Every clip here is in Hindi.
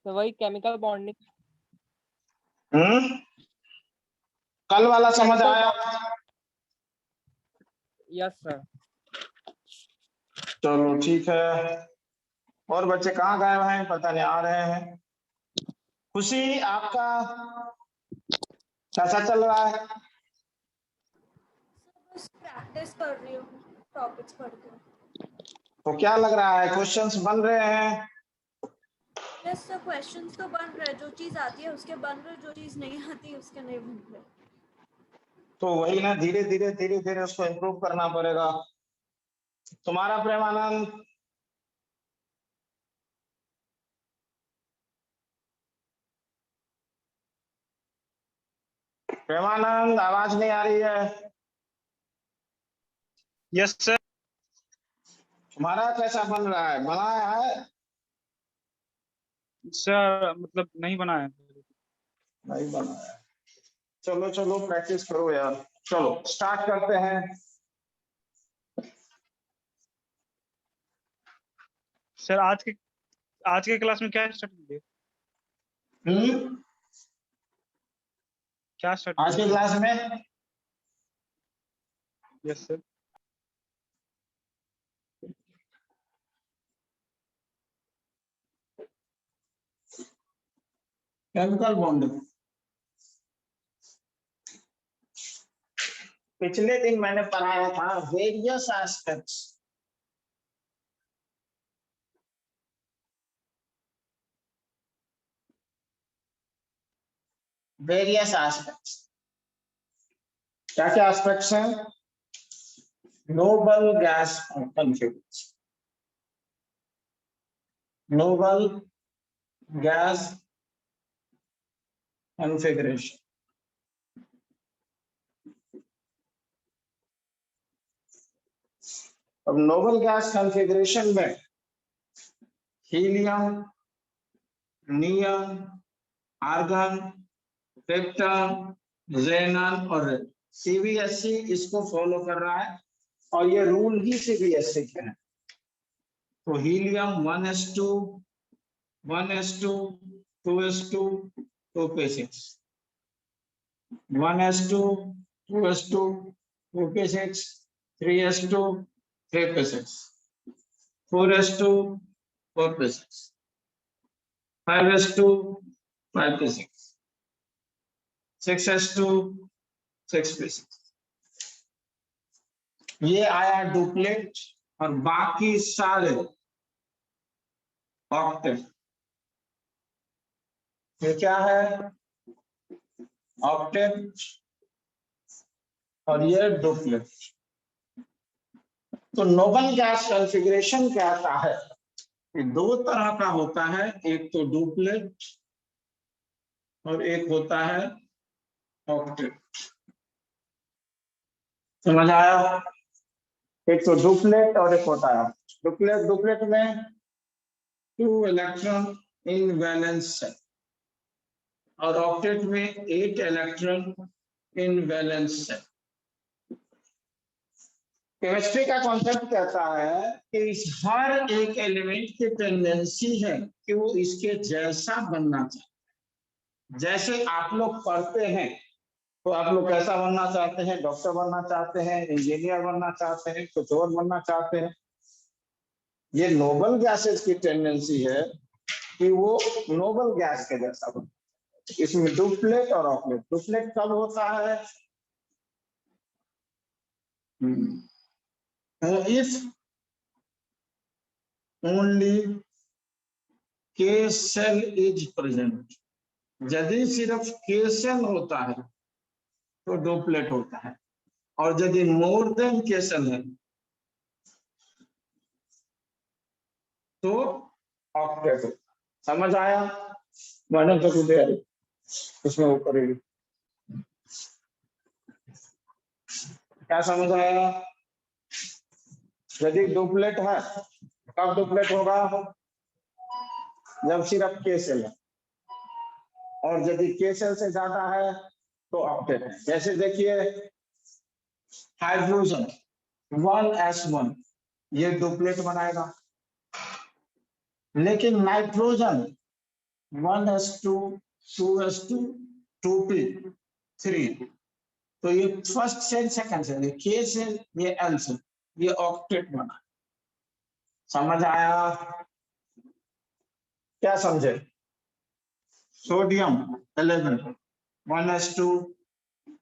तो वही केमिकल बॉन्डिंग। कल वाला समझ आया? Yes sir. चलो ठीक है। और बच्चे कहाँ गए हैं, पता नहीं आ रहे हैं। खुशी, आपका कैसा चल रहा है? बस प्रैक्टिस कर रही हूँ टॉपिक्स पढ़ के। तो क्या लग रहा है, क्वेश्चंस बन रहे हैं? यस सर, क्वेश्चंस तो बन रहे, जो चीज आती है उसके बन रहे, जो चीज नहीं आती उसके नहीं बन रहे। तो वही ना, धीरे धीरे उसको इम्प्रूव करना पड़ेगा। तुम्हारा प्रेमानंद? प्रेमानंद, आवाज नहीं आ रही है। Yes sir. तुम्हारा कैसा बन रहा है, बनाया है? सर मतलब नहीं बनाया। नहीं बनाया। चलो चलो प्रैक्टिस करो यार। चलो स्टार्ट करते हैं। सर आज के क्लास में क्या स्टार्ट किए? क्या स्टार्ट आज के क्लास में यस सर। Chemical bonding. पिछले दिन मैंने पढ़ाया था वेरियस एस्पेक्ट्स। वेरियस एस्पेक्ट्स, क्या क्या एस्पेक्ट्स हैं? Noble gas configuration, noble gas configuration. अब नोबल गैस कॉन्फ़िगरेशन में हीलियम, नियन, आर्गन, क्रिप्टन, ज़ेनन और सीबीएसई इसको फॉलो कर रहा है, और ये रूल ही सीबीएसई के हैं। तो helium 1s2, 1s2, 2s2, 2p6, 1s2, 2s2, 2p6, 3s2, 3p6, 4s2, 4p6, 5s2, 5p6, 6s2, 6p6। ये आया डुप्लेट, और बाकी सारे ऑक्टेट। ये क्या है? ऑक्टेट, और ये डुप्लेट। तो नोबल गैस कॉन्फ़िगरेशन कहता है कि दो तरह का होता है, एक तो डुप्लेट और एक होता है ऑक्टेट। समझ आया? एक तो डुप्लेट और एक होता है डुप्लेट में 2 इलेक्ट्रॉन इन वैलेंस सेल, और ऑक्टेट में 8 electron in valence shell. Chemistry का कॉन्सेप्ट कहता है कि इस हर एक एलिमेंट की टेंडेंसी है कि वो इसके जैसा बनना चाहते। जैसे आप लोग पढ़ते हैं तो आप लोग कैसा बनना चाहते हैं? डॉक्टर बनना चाहते हैं, इंजीनियर बनना चाहते हैं, कुछ और बनना चाहते हैं। ये नोबल गैसेस की टेंडेंसी है कि वो नोबल गैस के जैसा बने। इसमें डुप्लेट और ऑक्टेट। डुप्लेट कब होता है? इफ ओनली के सेल इज प्रेजेंट। यदि सिर्फ के सेल होता है तो डुप्लेट होता है, और यदि मोर देन के सेल है तो ऑक्टेट होता है। समझ आया? मैडम तो कुछ इसमें वो करेगी। क्या समझ आया? यदि डुप्लेट है, कब डुप्लेट होगा? जब सिर्फ के सेल है, और यदि के सेल से ज्यादा है तो ऑक्टेट है। जैसे देखिए हाइड्रोजन 1s1, ये डुप्लेट बनाएगा। लेकिन नाइट्रोजन 1s2 2s2 2p 3, तो ये फर्स्ट से सेकंड से, ये K से ये L से, ये ऑक्टेट बना। समझ आया? क्या समझे? Sodium 11 1s2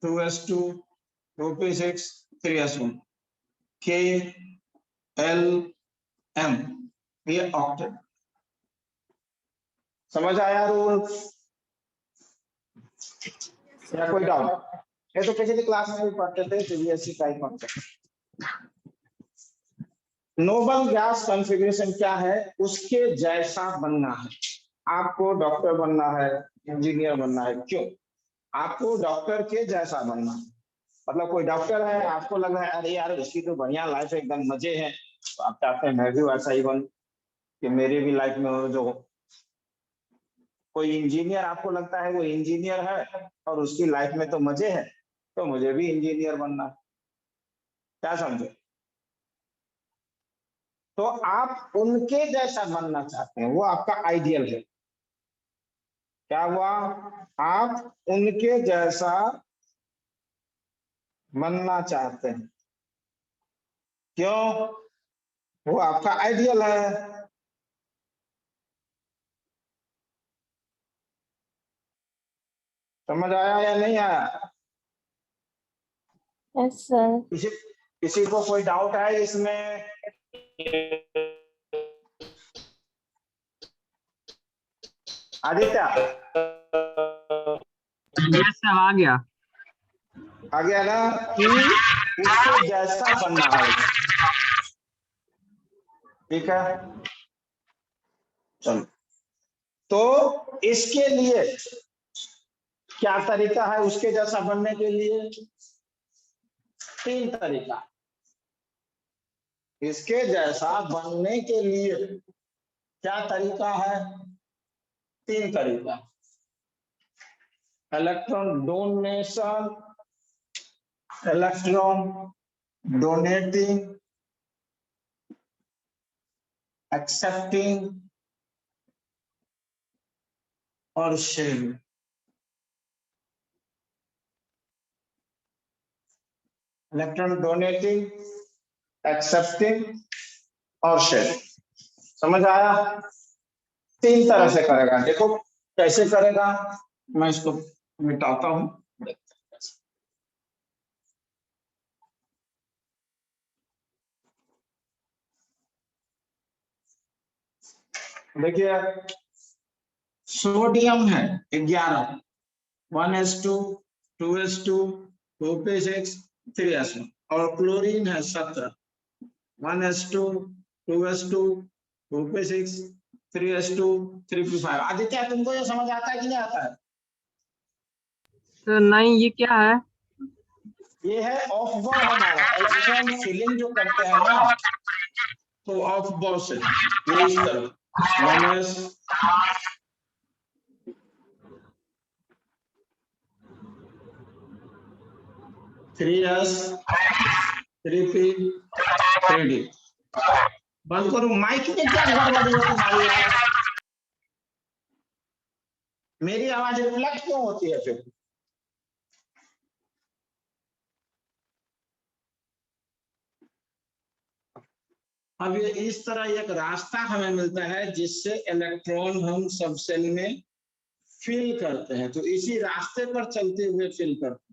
2s2 2p6 3s1 K L M, ये ऑक्टेट। समझ आया रूल या कोई डाउट? ये तो पिछली क्लास में भी पढ़ते थे, सीबीएसई टाइप पढ़ते। नोबल गैस कॉन्फ़िगरेशन क्या है? उसके जैसा बनना है। आपको डॉक्टर बनना है, इंजीनियर बनना है। क्यों? आपको डॉक्टर के जैसा बनना है। मतलब कोई डॉक्टर है, आपको लग रहा है अरे यार उसकी तो बढ़िया लाइफ है, एकदम मजे हैं, तो आप चाहते हैं मैं भी वैसा ही बनूं, कि मेरी भी लाइफ में हो। जो कोई इंजीनियर आपको लगता है वो इंजीनियर है और उसकी लाइफ में तो मजे हैं, तो मुझे भी इंजीनियर बनना है। क्या समझे? तो आप उनके जैसा बनना चाहते हैं, वो आपका आइडियल है। क्या हुआ? आप उनके जैसा बनना चाहते हैं। क्यों? वो आपका आइडियल है। समझ आया या नहीं आया? Yes sir. किसी किसी को कोई डाउट है इसमें? आदित्य यस सर, आ गया। आ गया ना? कि उसके जैसा बनना है। ठीक है, चलो। तो इसके लिए क्या तरीका है उसके जैसा बनने के लिए? 3 तरीका। इसके जैसा बनने के लिए क्या तरीका है? 3 तरीका। Electron donation, electron donating, accepting और शेयरिंग। इलेक्ट्रॉन डोनेटिंग, एक्सेप्टिंग और शेयरिंग। समझ आया? 3 तरह से करेगा। देखो कैसे करेगा, मैं इसको मिटाता हूं। देखिए सोडियम है 11, 1s2 2s2 2p6 3s1, और क्लोरीन है 17, 1s2 2s2 2p6 3s2 3p5। Aditya तुमको ये समझ आता है कि नहीं आता है? सर नहीं, ये क्या है? ये है ऑफ बॉ हमारा इलेक्ट्रॉन फिलिंग जो करते हैं ना, तो ऑफ बॉ से ये इस तरह 1s 3s 3p 3d। बंद करो माइक में, क्या गड़बड़ी है तुम्हारी यार? मेरी आवाज रिफ्लेक्ट क्यों होती है फिर? अब ये इस तरह एक रास्ता हमें मिलता है जिससे इलेक्ट्रॉन हम सब सेल में फिल करते हैं। तो इसी रास्ते पर चलते हुए फिल करते हैं।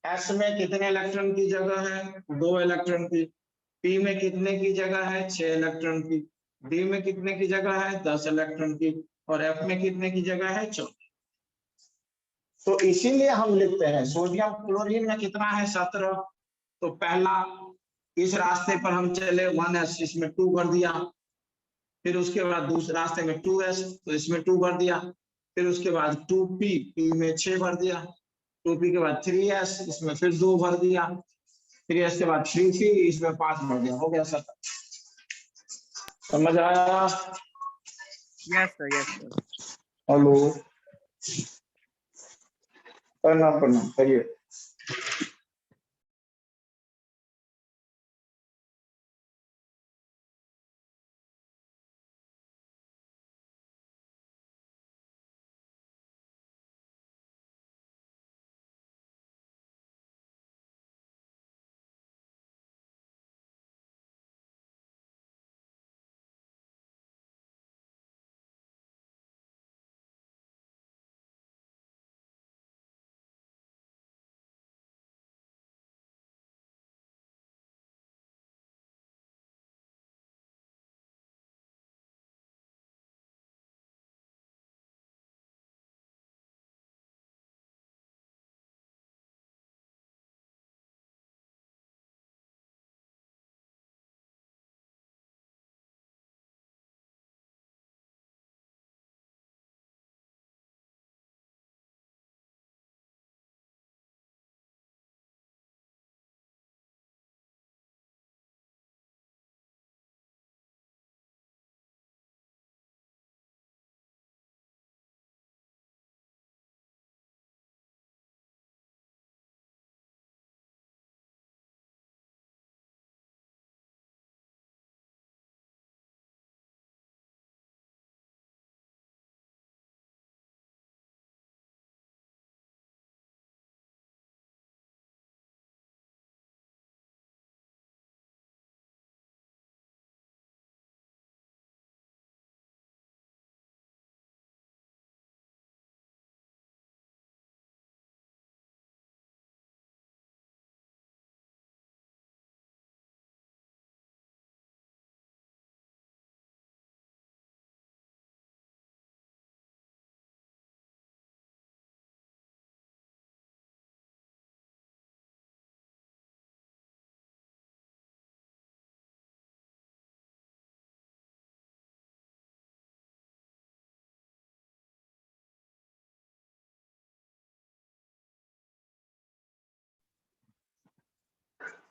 एस में कितने इलेक्ट्रॉन की जगह है? 2 इलेक्ट्रॉन की। पी में कितने की जगह है? 6 इलेक्ट्रॉन की। डी में कितने की जगह है? 10 इलेक्ट्रॉन की। और एफ में कितने की जगह है? 14। तो इसीलिए हम लिखते हैं सोडियम क्लोरीन में कितना है? 17। तो पहला इस रास्ते पर हम चले 1s, इसमें 2 भर दिया। फिर उसके बाद दूसरे रास्ते में 2s, तो इसमें 2 भर दिया। फिर उसके बाद 2p, p में 6 भर दिया। 2p के बाद 3s, इसमें फिर 2 भर दिया। 3s के बाद 3p, इसमें 5 भर दिया। हो गया 17। समझ आया? Yes sir, yes sir. Hello, प्रणाम प्रणाम, कहिए।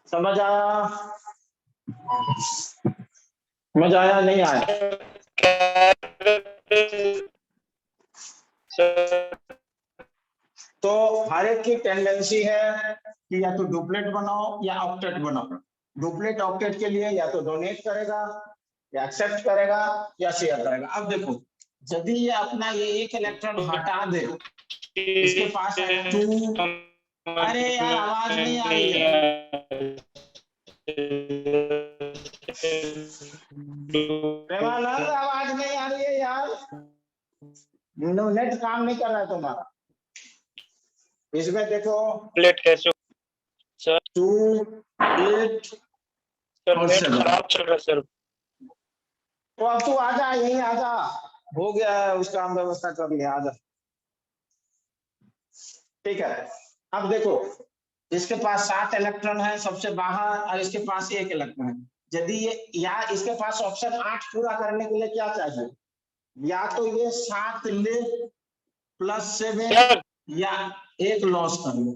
समझ आया? समझ आया नहीं आया? तो हर एक की टेंडेंसी है कि या तो डुप्लेट बनाओ या ऑक्टेट बनाओ। डुप्लेट ऑक्टेट के लिए या तो डोनेट करेगा या एक्सेप्ट करेगा या शेयर करेगा। अब देखो, यदि ये अपना ये एक इलेक्ट्रॉन हटा दे, इसके पास है 2। अरे यार आवाज नहीं आ रही है। प्रेमानंद आवाज नहीं आ रही है यार। नेट काम नहीं कर रहा है तुम्हारा। इसमें देखो प्लेट कैसे सर? 2, 8 सर और नेट 7। खराब चल रहा है सर। तो अब तू आजा, यहीं आजा, हो गया है उसका, हम व्यवस्था कर लिया, आजा। ठीक है, अब देखो इसके पास 7 इलेक्ट्रॉन है सबसे बाहर और इसके पास 1 इलेक्ट्रॉन है। यदि ये या इसके पास ऑप्शन 8 पूरा करने के लिए क्या चाहिए? या तो ये 7 ले +7 सर या 1 लॉस कर लो।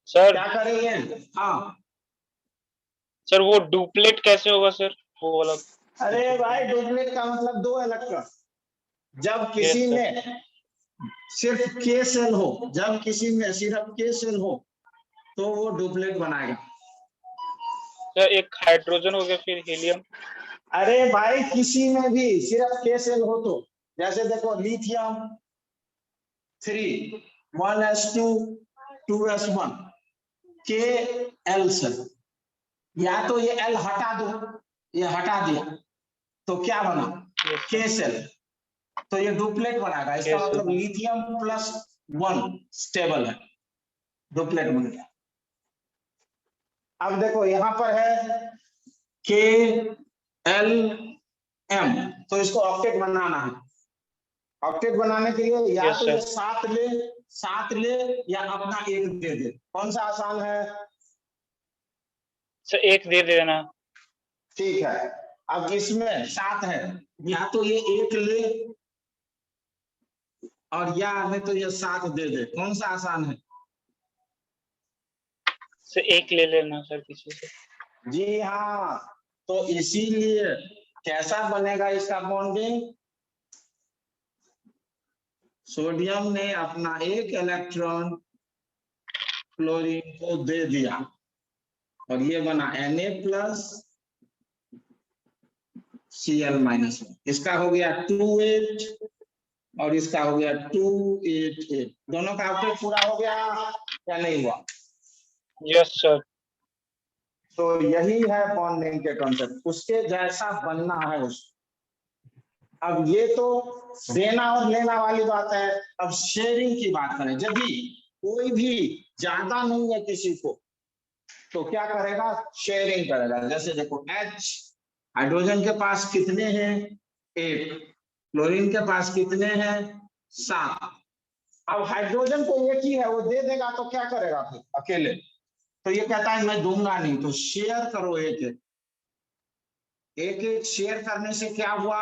सर क्या करेंगे? हाँ सर वो डुप्लेट कैसे होगा सर? वो वाला। अरे भाई, डुप्लेट का मतलब 2 इलेक्ट्रॉन। जब किसी Yes, sir. में सिर्फ के सेल हो, जब किसी में सिर्फ के सेल हो तो वो डुप्लेट बनाएगा। सर एक हाइड्रोजन हो गया, फिर हीलियम। अरे भाई किसी में भी सिर्फ के सेल हो तो, जैसे देखो लिथियम 3 1s2 2s1 के एल सेल, या तो ये एल हटा दो, ये हटा दिया तो क्या बना? के सेल, तो ये डुप्लेट बनाएगा। इसका Yes, sir. मतलब लिथियम +1 स्टेबल है, डुप्लेट बन गया। अब देखो यहाँ पर है के एल एम, तो इसको ऑक्टेट बनाना है। ऑक्टेट बनाने के लिए या Yes, तो sir. ये 7 ले या अपना 1 दे दे। कौन सा आसान है? सर एक दे देना। ठीक है, अब इसमें 7 है, या तो ये 1 ले और या नहीं तो ये 7 दे दे। कौन सा आसान है? सर एक ले लेना सर किसी से। जी हाँ, तो इसीलिए कैसा बनेगा इसका बॉन्डिंग? सोडियम ने अपना 1 इलेक्ट्रॉन क्लोरीन को दे दिया और ये बना Na+ Cl-1। इसका हो गया 2,8 और इसका हो गया 2,8,8। दोनों का आउटपुट पूरा हो गया या नहीं हुआ? Yes sir. तो यही है बॉन्डिंग के कॉन्सेप्ट, उसके जैसा बनना है उसको। अब ये तो देना और लेना वाली बात है। अब शेयरिंग की बात करें, यदि कोई भी ज्यादा नहीं है किसी को तो क्या करेगा? शेयरिंग करेगा। जैसे देखो H, हाइड्रोजन के पास कितने हैं? 1। क्लोरीन के पास कितने हैं? 7। अब हाइड्रोजन को एक ही है, वो दे देगा तो क्या करेगा फिर अकेले? तो ये कहता है मैं दूंगा नहीं, तो शेयर करो। एक शेयर करने से क्या हुआ?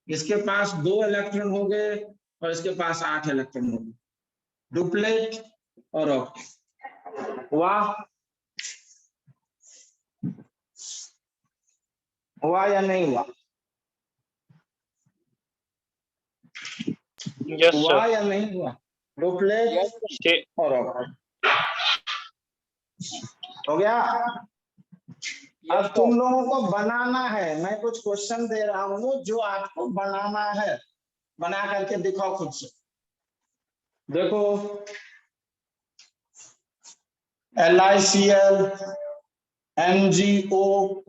इसके पास 2 इलेक्ट्रॉन हो गए और इसके पास 8 इलेक्ट्रॉन हो गए। डुप्लेट और ऑक्टेट। वाह, हुआ या नहीं हुआ? यस हुआ सर। या नहीं हुआ? डुप्लेट और ऑक्टेट हो गया। अब तुम लोगों को बनाना है, मैं कुछ क्वेश्चन दे रहा हूं जो आपको बनाना है, बना करके दिखाओ खुद से। देखो LiCl, MgO,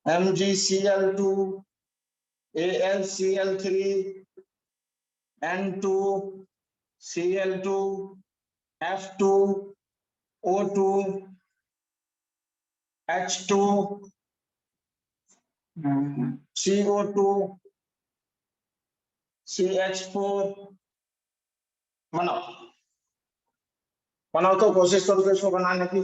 MgCl2, AlCl3, N2, Cl2, F2, O2, H2, CO2, CH4। बनाओ, बनाओ तो कोशिश करो इसको बनाने की।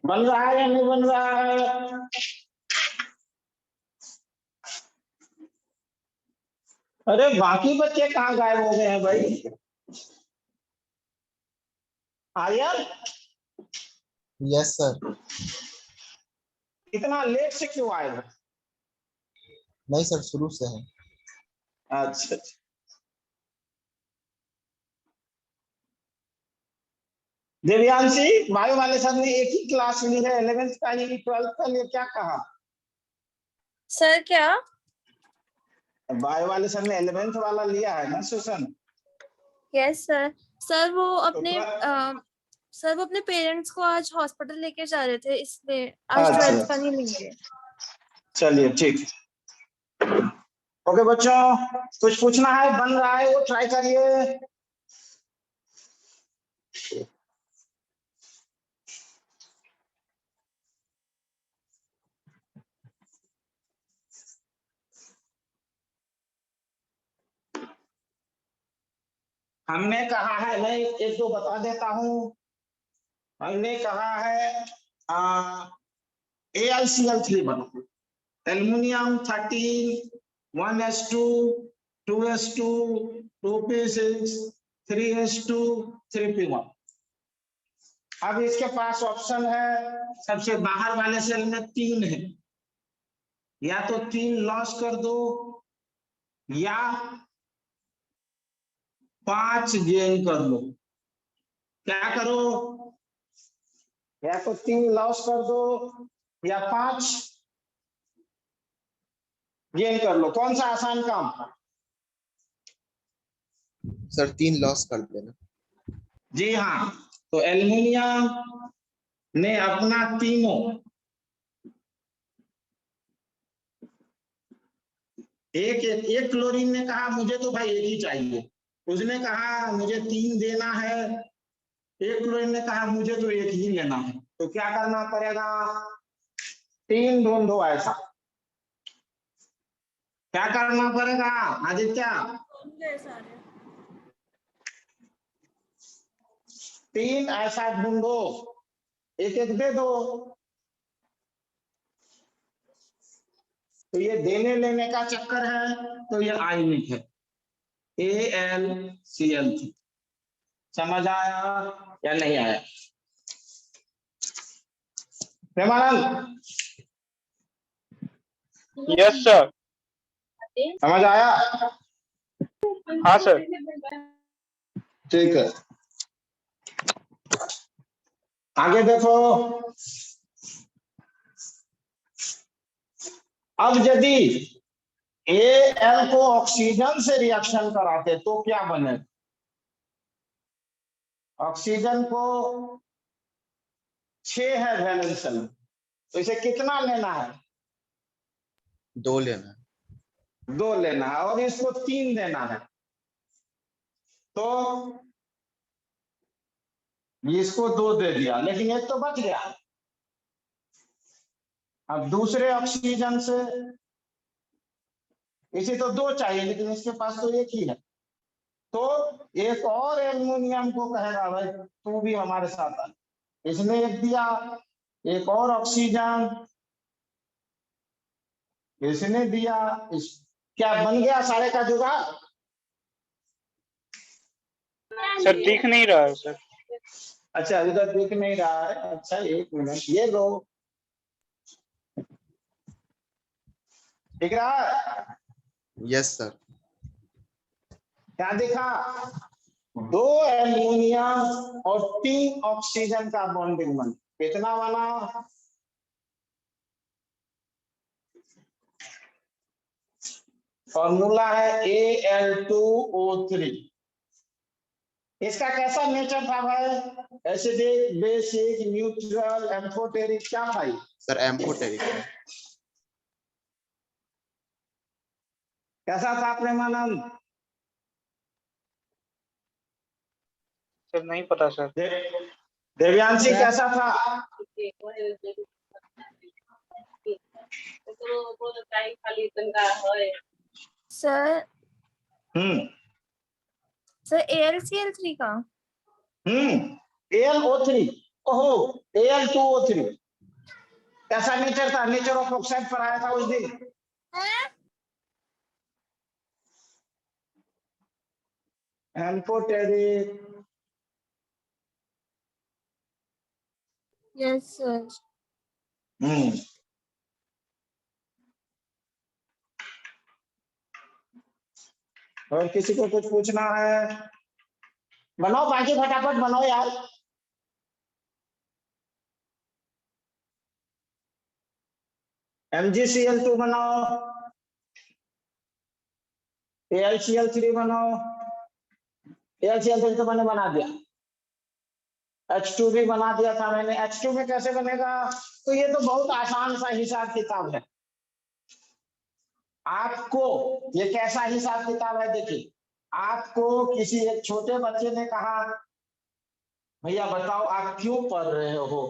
बन रहा है या नहीं बन रहा है? अरे बाकी बच्चे कहाँ गायब हो गए हैं भाई? Aryan, yes sir. इतना लेट से क्यों आए हो? नहीं सर, शुरू से है। अच्छा अच्छा। देवयांशी, बायो वाले सर ने एक ही क्लास ली है, 11th का ही 12th का लिए, क्या कहा? सर क्या? बायो वाले सर ने 11th वाला लिया है ना सेशन? Yes sir. सर वो तो अपने पर- सर वो अपने पेरेंट्स को आज हॉस्पिटल लेके जा रहे थे, इसलिए आज अच्छा। 12th का नहीं लेंगे। चलिए ठीक। ओके बच्चों, कुछ पूछना है, बन रहा है वो ट्राई करिए। हमने कहा है, मैं एक दो बता देता हूं। हमने कहा है AlCl3 बनो, aluminium 13, 1s2, 2s2, 2p6, 3s2, 3p1। अब इसके पास ऑप्शन है, सबसे बाहर वाले सेल में 3 है, या तो 3 लॉस कर दो या 5 गेन कर लो। क्या करो? या तो 3 लॉस कर दो या 5 गेन कर लो। कौन सा आसान काम? सर 3 लॉस कर देना। जी हाँ, तो एल्युमिनियम ने अपना तीनों एक क्लोरीन ने कहा मुझे तो भाई एक ही चाहिए, उसने कहा मुझे 3 देना है, एक क्लोरीन ने कहा मुझे तो एक ही लेना है। तो क्या करना पड़ेगा? 3 ढूंढो ऐसा। क्या करना पड़ेगा आदित्य? सारे 3 ऐसा ढूंढो, एक एक दे दो। तो ये देने लेने का चक्कर है, तो ये आयनिक है, AlCl3। समझ आया या नहीं आया? Premanand, yes sir. समझ आया? हाँ सर। ठीक है, आगे देखो। अब यदि Al को ऑक्सीजन से रिएक्शन कराते तो क्या बने? ऑक्सीजन को 6 है वैलेंस शेल, तो इसे कितना लेना है? 2 लेना है। 2 लेना है, और इसको 3 देना है, तो इसको 2 दे दिया, लेकिन एक तो बच गया। अब दूसरे ऑक्सीजन से इसे तो 2 चाहिए, लेकिन इसके पास तो एक ही है, तो एक और एल्युमिनियम को कहेगा भाई तू भी हमारे साथ आ। इसने एक दिया, एक और ऑक्सीजन इसने दिया। क्या बन गया सारे का जुगाड़? सर दिख नहीं रहा है सर। अच्छा, अभी तक दिख नहीं रहा है। अच्छा, एक मिनट, ये लो, दिख रहा है? Yes sir. क्या दिखा? 2 एल्युमिनियम और 3 ऑक्सीजन का बॉन्डिंग बन, कितना बना? फॉर्मूला है Al2O3। इसका कैसा नेचर था भाई? एसिडिक, बेसिक, न्यूट्रल, एम्फोटेरिक, क्या भाई? सर एम्फोटेरिक है। कैसा था प्रेमानंद? सर नहीं पता सर। देवयांशी कैसा था? सर हम्म सर AlCl3 का AlO3 ओहो, Al2O3 कैसा नेचर था? नेचर ऑफ ऑक्साइड पर आया था उस दिन। एम्फोटेरिक। Yes sir. और किसी को कुछ पूछना है? बनाओ बाकी, फटाफट बनाओ यार। MgCl2 बनाओ, AlCl3 बनाओ। AlCl3 तो मैंने बना दिया, H2 भी बना दिया था मैंने। H2 में कैसे बनेगा? तो ये तो बहुत आसान सा हिसाब किताब है। आपको ये कैसा हिसाब किताब है? देखिए, आपको किसी एक छोटे बच्चे ने कहा, भैया बताओ आप क्यों पढ़ रहे हो,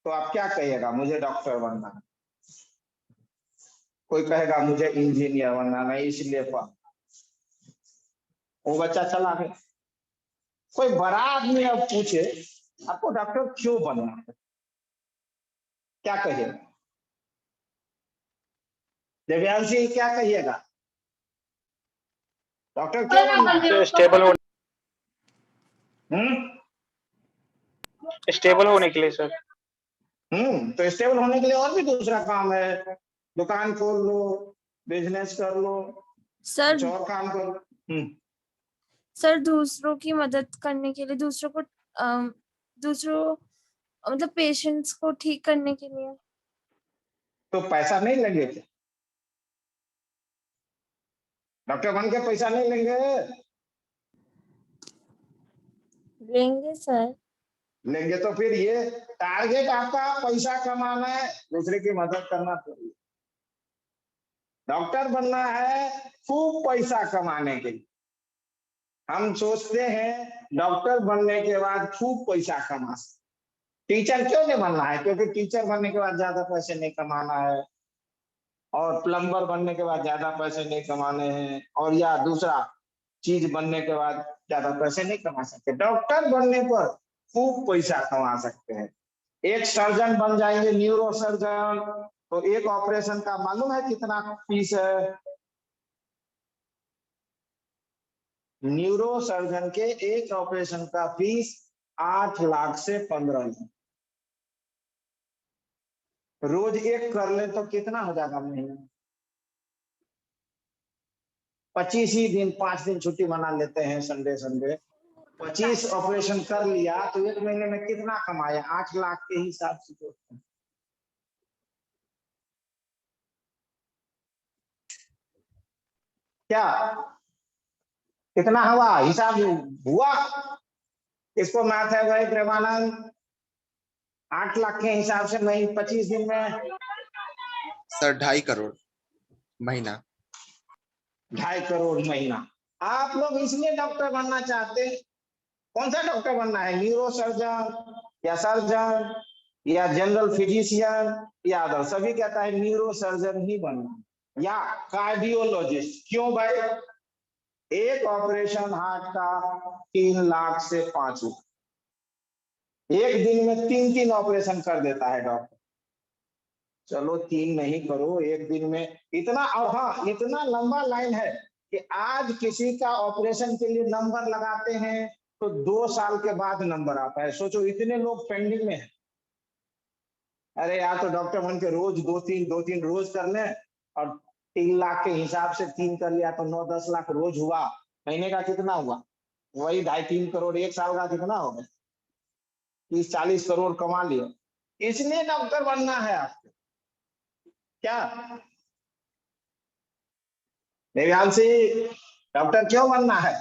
तो आप क्या कहिएगा? मुझे डॉक्टर बनना है। कोई कहेगा मुझे इंजीनियर बनना है, इसलिए पढ़। वो बच्चा चला गया। कोई बड़ा आदमी अब पूछे आपको डॉक्टर क्यों बनना है, क्या कहिएगा? देव्यांशी क्या कहिएगा? डॉक्टर क्यों बनना है? स्टेबल होने हम्म स्टेबल होने के लिए सर। तो स्टेबल होने के लिए और भी दूसरा काम है। दुकान खोल लो, बिजनेस कर लो, सर कुछ और काम कर लो। सर दूसरों की मदद करने के लिए, दूसरों को दूसरों मतलब पेशेंट्स को ठीक करने के लिए। तो पैसा नहीं लेंगे क्या? डॉक्टर बन के पैसा नहीं लेंगे? लेंगे सर। लेंगे तो फिर ये टारगेट आपका पैसा कमाना है, दूसरे की मदद करना चाहिए। डॉक्टर बनना है खूब पैसा कमाने के लिए। हम सोचते हैं डॉक्टर बनने के बाद खूब पैसा कमा सकते। टीचर क्यों नहीं बनना है? क्योंकि टीचर बनने के बाद ज्यादा पैसे नहीं कमाना है, और प्लम्बर बनने के बाद ज्यादा पैसे नहीं कमाने हैं, और या दूसरा चीज बनने के बाद ज्यादा पैसे नहीं कमा सकते। डॉक्टर बनने पर खूब पैसा कमा सकते हैं। एक सर्जन बन जाएंगे, न्यूरो सर्जन, तो एक ऑपरेशन का मालूम है कितना फीस है? न्यूरो सर्जन के एक ऑपरेशन का फीस 8 लाख से 15 लाख। रोज एक कर ले तो कितना हो जाएगा महीने? 25 ही दिन, 5 दिन छुट्टी मना लेते हैं संडे संडे। 25 ऑपरेशन कर लिया तो एक महीने में कितना कमाया? 8 लाख के हिसाब से। क्या कितना हुआ? हिसाब हुआ? इसको मैथ है भाई प्रेमानंद। 8 लाख के हिसाब से मैं 25 दिन में सर 2.5 करोड़ महीना। 2.5 करोड़ महीना। आप लोग इसलिए डॉक्टर बनना चाहते हैं। कौन सा डॉक्टर बनना है? न्यूरो सर्जन या सर्जन या जनरल फिजिशियन या अदर? सभी कहता है न्यूरो सर्जन ही बनना, या कार्डियोलॉजिस्ट। क्यों भाई? एक ऑपरेशन हार्ट का 3 लाख से 5 लाख। एक दिन में 3 ऑपरेशन कर देता है डॉक्टर। चलो 3 नहीं करो, एक दिन में इतना। और हाँ, इतना लंबा लाइन है कि आज किसी का ऑपरेशन के लिए नंबर लगाते हैं तो 2 साल के बाद नंबर आता है। सोचो इतने लोग पेंडिंग में हैं। अरे यार, तो डॉक्टर बन के रोज 2-3 रोज कर ले, और 3 लाख के हिसाब से 3 कर लिया तो 9-10 लाख रोज हुआ। महीने का कितना हुआ? वही 2.5-3 करोड़। एक साल का कितना होगा? 30-40 करोड़ कमा लिया। इसलिए डॉक्टर बनना है आपको। क्या देव्यांशी, डॉक्टर क्यों बनना है?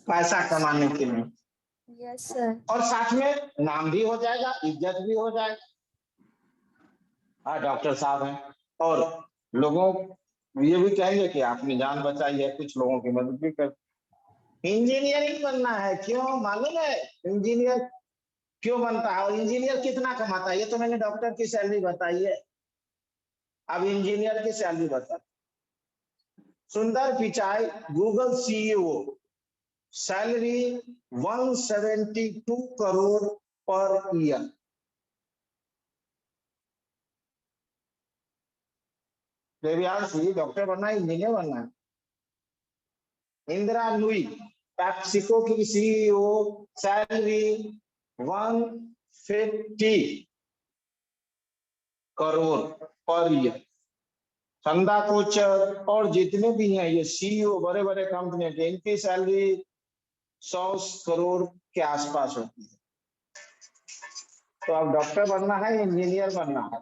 पैसा कमाने के लिए। Yes sir. और साथ में नाम भी हो जाएगा, इज्जत भी हो जाएगा। हाँ, डॉक्टर साहब हैं, और लोगों ये भी कहेंगे कि आपने जान बचाई है, कुछ लोगों की मदद भी कर। इंजीनियरिंग बनना है। क्यों मालूम है इंजीनियर क्यों बनता है? और इंजीनियर कितना कमाता है? ये तो मैंने डॉक्टर की सैलरी बताई है, अब इंजीनियर की सैलरी बता। Sundar Pichai, Google CEO, salary 172 crore per year. Devyanshi doctor बनना है, इंजीनियर बनना है? इंदिरा नूई पैप्सिको की CEO, salary 150 crore per year. Chanda Kochhar और जितने भी हैं ये सीईओ बड़े बड़े कंपनी के, इनकी सैलरी 100 करोड़ के आसपास होती है। तो अब डॉक्टर बनना है, इंजीनियर बनना है।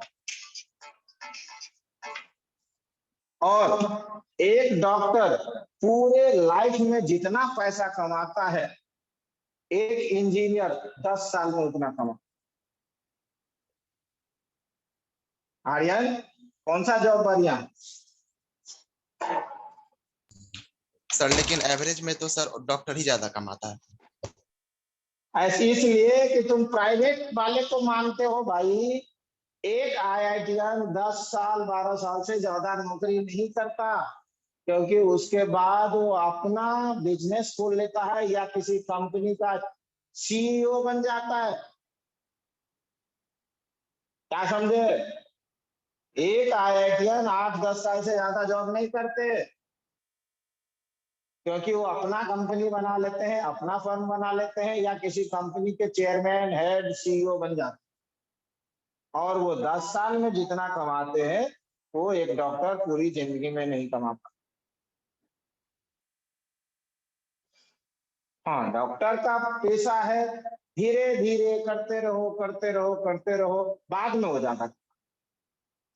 और एक डॉक्टर पूरे लाइफ में जितना पैसा कमाता है, एक इंजीनियर 10 साल में उतना कमाता। आर्यन, कौन सा जॉब बढ़िया? सर लेकिन एवरेज में तो सर डॉक्टर ही ज्यादा कमाता है। ऐसे इसलिए कि तुम प्राइवेट वाले को मानते हो भाई। एक आईआईटीएन 10 साल 12 साल से ज्यादा नौकरी नहीं करता, क्योंकि उसके बाद वो अपना बिजनेस खोल लेता है या किसी कंपनी का सीईओ बन जाता है। क्या समझे? एक आईआईटीएन 8-10 साल से ज्यादा जॉब नहीं करते, क्योंकि वो अपना कंपनी बना लेते हैं, अपना फर्म बना लेते हैं या किसी कंपनी के चेयरमैन, हेड, सीईओ बन जाते हैं। और वो 10 साल में जितना कमाते हैं वो एक डॉक्टर पूरी जिंदगी में नहीं कमाता। हाँ, डॉक्टर का पेशा है, धीरे धीरे करते रहो करते रहो करते रहो, बाद में हो जाता।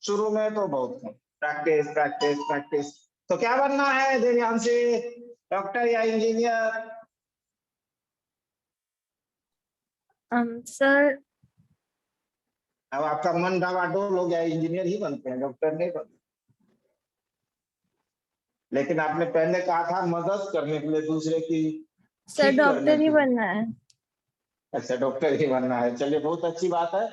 शुरू में तो बहुत प्रैक्टिस प्रैक्टिस प्रैक्टिस। तो क्या बनना है देवयांशी, डॉक्टर या इंजीनियर? सर अब आपका मन डावाडोल हो गया, इंजीनियर ही बनते हैं, डॉक्टर नहीं बनते। लेकिन आपने पहले कहा था मदद करने के लिए दूसरे की। सर ठीक करने डॉक्टर ही के लिए। बनना है। अच्छा, डॉक्टर ही बनना है, चलिए बहुत अच्छी बात है।